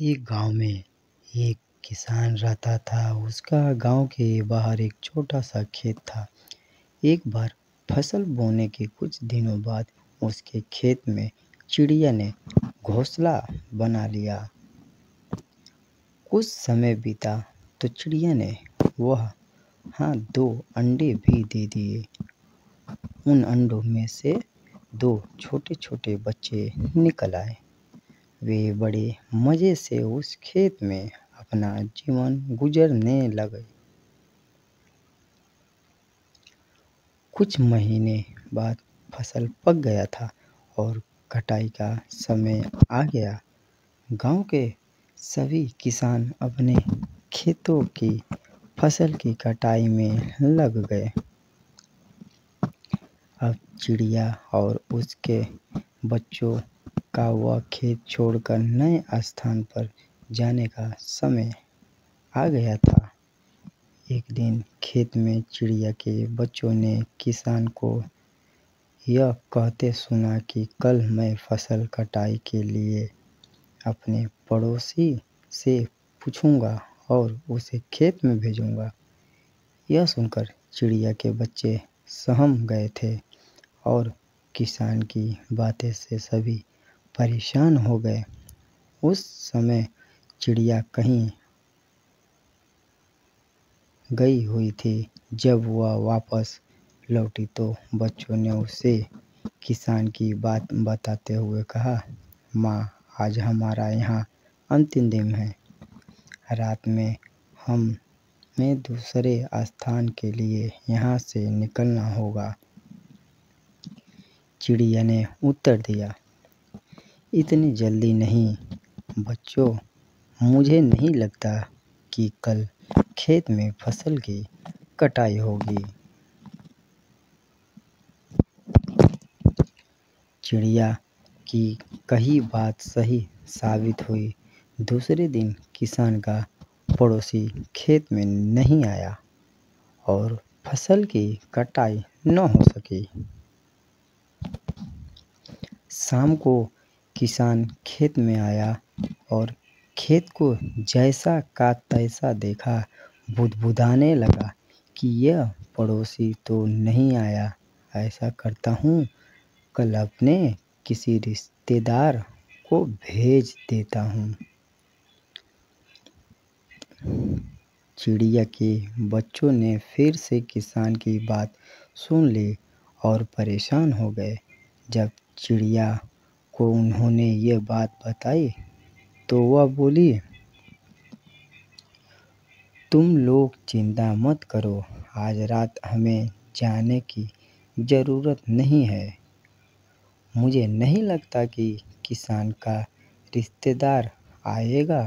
एक गांव में एक किसान रहता था। उसका गांव के बाहर एक छोटा सा खेत था। एक बार फसल बोने के कुछ दिनों बाद उसके खेत में चिड़िया ने घोंसला बना लिया। कुछ समय बीता तो चिड़िया ने वहाँ 2 अंडे भी दे दिए। उन अंडों में से 2 छोटे छोटे बच्चे निकल आए। वे बड़े मज़े से उस खेत में अपना जीवन गुजारने लगे। कुछ महीने बाद फसल पक गया था और कटाई का समय आ गया। गांव के सभी किसान अपने खेतों की फसल की कटाई में लग गए। अब चिड़िया और उसके बच्चों का वह खेत छोड़कर नए स्थान पर जाने का समय आ गया था। एक दिन खेत में चिड़िया के बच्चों ने किसान को यह कहते सुना कि कल मैं फसल कटाई के लिए अपने पड़ोसी से पूछूंगा और उसे खेत में भेजूंगा। यह सुनकर चिड़िया के बच्चे सहम गए थे और किसान की बातें से सभी परेशान हो गए। उस समय चिड़िया कहीं गई हुई थी। जब वह वापस लौटी तो बच्चों ने उसे किसान की बात बताते हुए कहा, माँ, आज हमारा यहाँ अंतिम दिन है। रात में हमें दूसरे स्थान के लिए यहाँ से निकलना होगा। चिड़िया ने उत्तर दिया, इतनी जल्दी नहीं बच्चों, मुझे नहीं लगता कि कल खेत में फसल की कटाई होगी। चिड़िया की कही बात सही साबित हुई। दूसरे दिन किसान का पड़ोसी खेत में नहीं आया और फसल की कटाई न हो सकी। शाम को किसान खेत में आया और खेत को जैसा का तैसा देखा। बुदबुदाने लगा कि यह पड़ोसी तो नहीं आया। ऐसा करता हूँ, कल अपने किसी रिश्तेदार को भेज देता हूँ। चिड़िया के बच्चों ने फिर से किसान की बात सुन ली और परेशान हो गए। जब चिड़िया को उन्होंने ये बात बताई तो वह बोली, तुम लोग चिंता मत करो, आज रात हमें जाने की ज़रूरत नहीं है। मुझे नहीं लगता कि किसान का रिश्तेदार आएगा।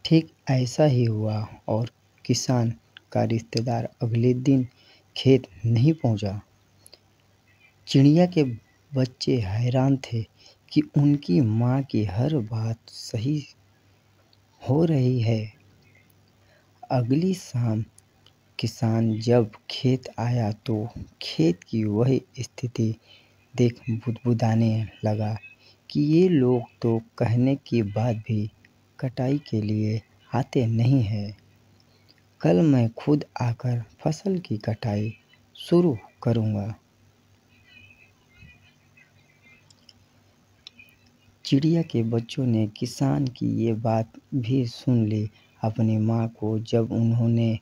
ठीक ऐसा ही हुआ और किसान का रिश्तेदार अगले दिन खेत नहीं पहुंचा। चिड़िया के बच्चे हैरान थे कि उनकी माँ की हर बात सही हो रही है। अगली शाम किसान जब खेत आया तो खेत की वही स्थिति देख बुदबुदाने लगा कि ये लोग तो कहने के बाद भी कटाई के लिए आते नहीं हैं। कल मैं खुद आकर फसल की कटाई शुरू करूँगा। चिड़िया के बच्चों ने किसान की ये बात भी सुन ली। अपनी माँ को जब उन्होंने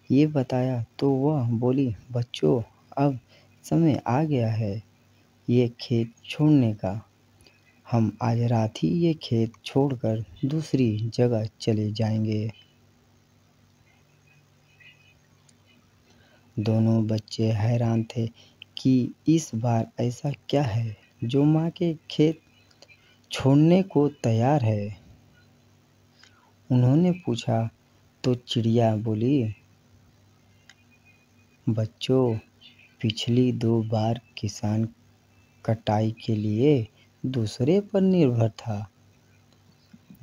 ये बताया तो वह बोली, बच्चों, अब समय आ गया है ये खेत छोड़ने का। हम आज रात ही ये खेत छोड़कर दूसरी जगह चले जाएंगे। दोनों बच्चे हैरान थे कि इस बार ऐसा क्या है जो माँ के खेत छोड़ने को तैयार है। उन्होंने पूछा तो चिड़िया बोली, बच्चों, पिछली 2 बार किसान कटाई के लिए दूसरे पर निर्भर था।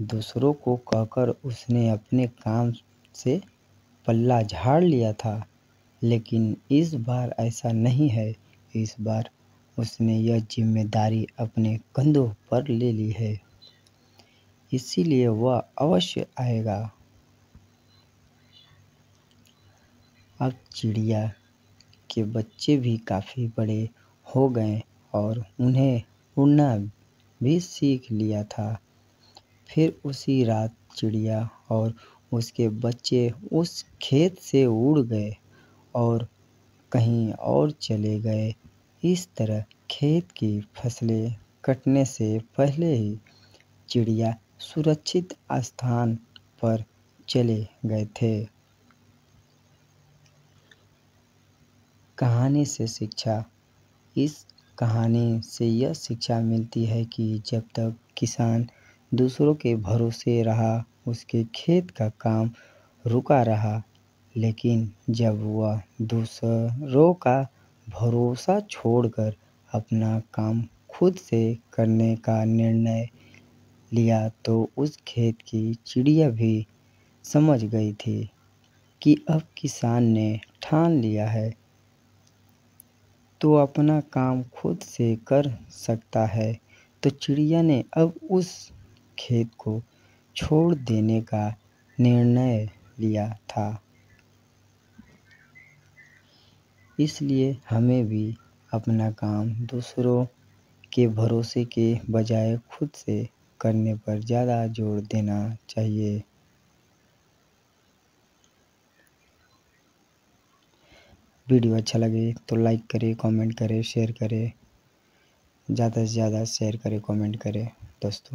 दूसरों को कहकर उसने अपने काम से पल्ला झाड़ लिया था। लेकिन इस बार ऐसा नहीं है। इस बार उसने यह जिम्मेदारी अपने कंधों पर ले ली है, इसीलिए वह अवश्य आएगा। अब चिड़िया के बच्चे भी काफ़ी बड़े हो गए और उन्हें उड़ना भी सीख लिया था। फिर उसी रात चिड़िया और उसके बच्चे उस खेत से उड़ गए और कहीं और चले गए। इस तरह खेत की फसलें कटने से पहले ही चिड़िया सुरक्षित स्थान पर चले गए थे। कहानी से शिक्षा। इस कहानी से यह शिक्षा मिलती है कि जब तक किसान दूसरों के भरोसे रहा, उसके खेत का काम रुका रहा, लेकिन जब वह दूसरों का भरोसा छोड़कर अपना काम खुद से करने का निर्णय लिया तो उस खेत की चिड़िया भी समझ गई थी कि अब किसान ने ठान लिया है तो अपना काम खुद से कर सकता है। तो चिड़िया ने अब उस खेत को छोड़ देने का निर्णय लिया था। इसलिए हमें भी अपना काम दूसरों के भरोसे के बजाय खुद से करने पर ज़्यादा जोर देना चाहिए। वीडियो अच्छा लगे तो लाइक करें, कमेंट करें, शेयर करें, ज़्यादा से ज़्यादा शेयर करें, कमेंट करें दोस्तों।